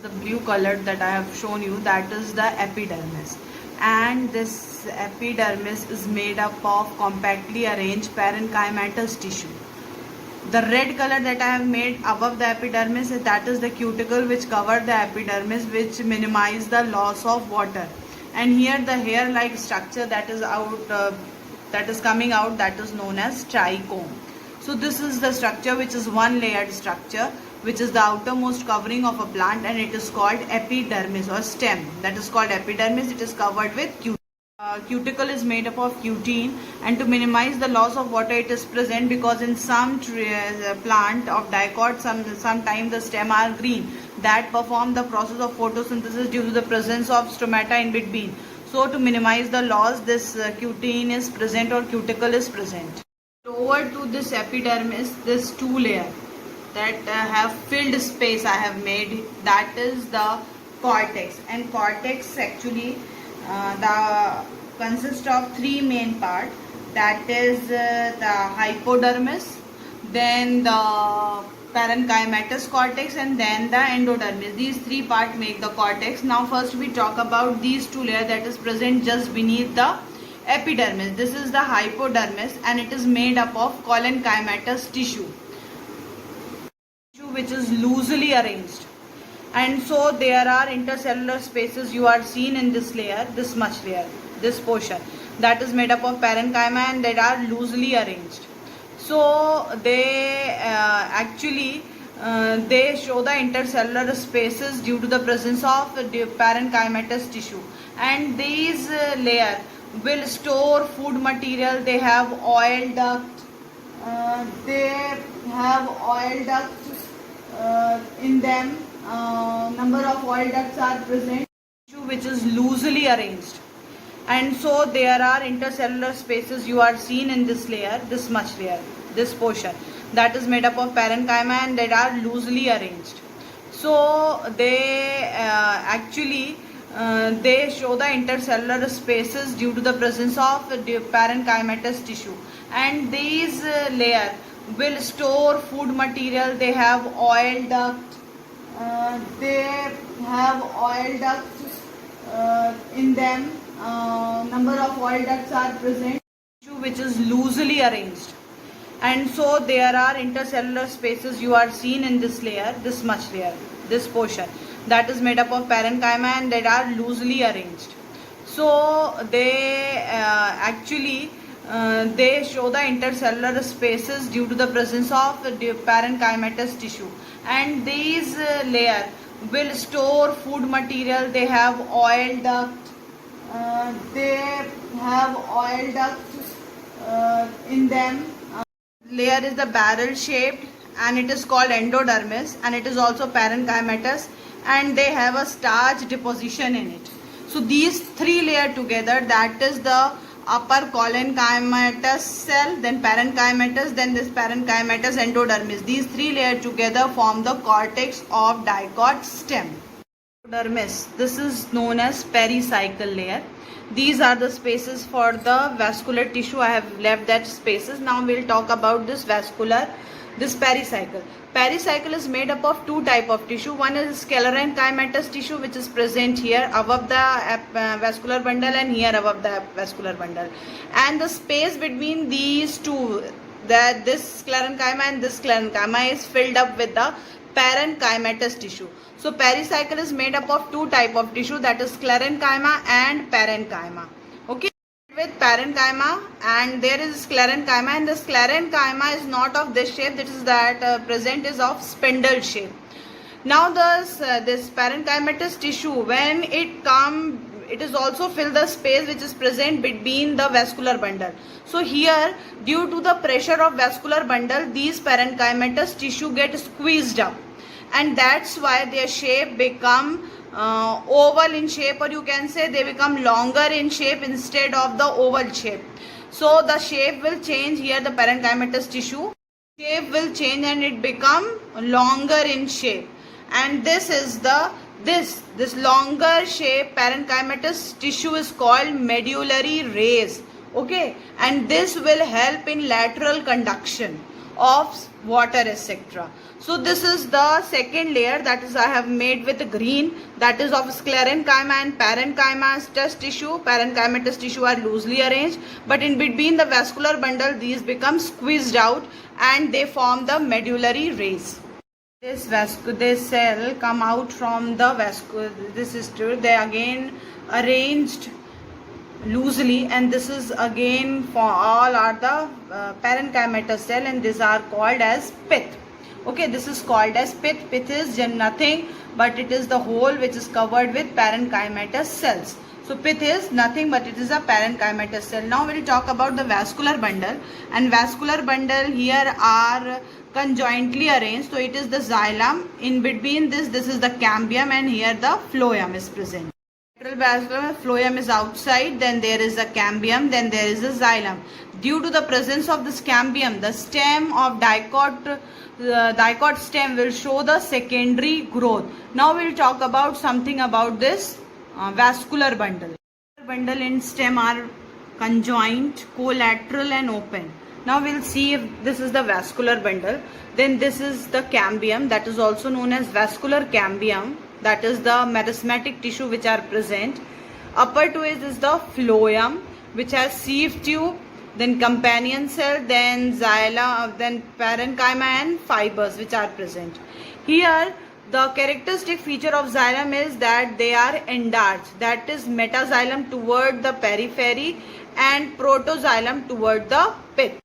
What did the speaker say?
The blue color that I have shown you, that is the epidermis, and this epidermis is made up of compactly arranged parenchymatous tissue. The red color that I have made above the epidermis, that is the cuticle which cover the epidermis, which minimize the loss of water. And here the hair-like structure that is coming out, that is known as trichome. So this is the structure which is one layered structure, which is the outermost covering of a plant, and it is called epidermis or stem. That is called epidermis. It is covered with cuticle. Cuticle is made up of cutin, and to minimize the loss of water it is present because in some plant of dicot, sometimes the stem are green that perform the process of photosynthesis due to the presence of stomata in between. So to minimize the loss, this cutin is present or cuticle is present. Over to this epidermis, this two layer that have filled space I have made, that is the cortex. And cortex actually consists of three main parts, that is the hypodermis, then the parenchymatous cortex, and then the endodermis. These three parts make the cortex. Now first we talk about these two layers that is present just beneath the epidermis. This is the hypodermis, and it is made up of parenchymatous tissue which is loosely arranged. And so there are intercellular spaces you are seen in this layer, this much layer, this portion that is made up of parenchyma, and they are loosely arranged. So they they show the intercellular spaces due to the presence of the parenchymatous tissue, and these layer will store food material. They have oil duct, in them. Number of oil ducts are present, which is loosely arranged. And so there are intercellular spaces you are seen in this layer, this much layer, this portion that is made up of parenchyma, and they are loosely arranged. So they they show the intercellular spaces due to the presence of the parenchymatous tissue, and these layer will store food material. They have oil duct, in them. Number of oil ducts are present, which is loosely arranged. And so there are intercellular spaces you are seen in this layer, this much layer, this portion that is made up of parenchyma, and they are loosely arranged. So they they show the intercellular spaces due to the presence of the parenchymatous tissue, and these layer will store food material. They have oil duct, in them. Layer is the barrel shaped, and it is called endodermis, and it is also parenchymatous, and they have a starch deposition in it. So these three layers together, that is the upper parenchymatous cell, then parenchymatous, then this parenchymatous endodermis. These three layers together form the cortex of dicot stem. Epidermis, this is known as pericycle layer. These are the spaces for the vascular tissue. I have left that spaces. Now we'll talk about this pericycle. Pericycle is made up of two type of tissue. One is sclerenchymatous tissue, which is present here above the vascular bundle and here above the vascular bundle. And the space between these two, this sclerenchyma and this sclerenchyma, is filled up with the parenchymatous tissue. So pericycle is made up of two type of tissue, that is sclerenchyma and parenchyma. Okay, with parenchyma, and there is sclerenchyma, and the sclerenchyma is not of this shape. That is present is of spindle shape. Now this parenchymatous tissue, when it is also fill the space which is present between the vascular bundle. So here, due to the pressure of vascular bundle, these parenchymatous tissue get squeezed up, and that's why their shape become oval in shape, or you can say they become longer in shape instead of the oval shape. So the shape will change here. The parenchymatous tissue shape will change, and it become longer in shape. And this is this longer shape parenchymatous tissue is called medullary rays. Okay, and this will help in lateral conduction. of water, etc. So this is the second layer, that is I have made with green, that is of sclerenchyma and parenchymatous tissue. Parenchymatous tissue are loosely arranged, but in between the vascular bundle these become squeezed out and they form the medullary rays. This cell come out from the this is true, they again arranged loosely, and this is again for all are the parenchymatous cell, and these are called as pith. Okay, this is called as pith. Pith is nothing but it is the hole which is covered with parenchymatous cells. So pith is nothing but it is a parenchymatous cell. Now we will talk about the vascular bundle, and vascular bundle here are conjointly arranged. So it is the xylem, in between this is the cambium, and here the phloem is present. Vascular phloem is outside, then there is a cambium, then there is a xylem. Due to the presence of this cambium, the stem of dicot stem will show the secondary growth. Now we will talk about something about this vascular bundle. Bundle and stem are conjoint, collateral and open. Now we will see if this is the vascular bundle. Then this is the cambium, that is also known as vascular cambium. That is the meristematic tissue which are present. Upper to it is the phloem, which has sieve tube, then companion cell, then xylem, then parenchyma and fibers which are present. Here the characteristic feature of xylem is that they are endarched, that is metaxylem toward the periphery and protoxylem toward the pith.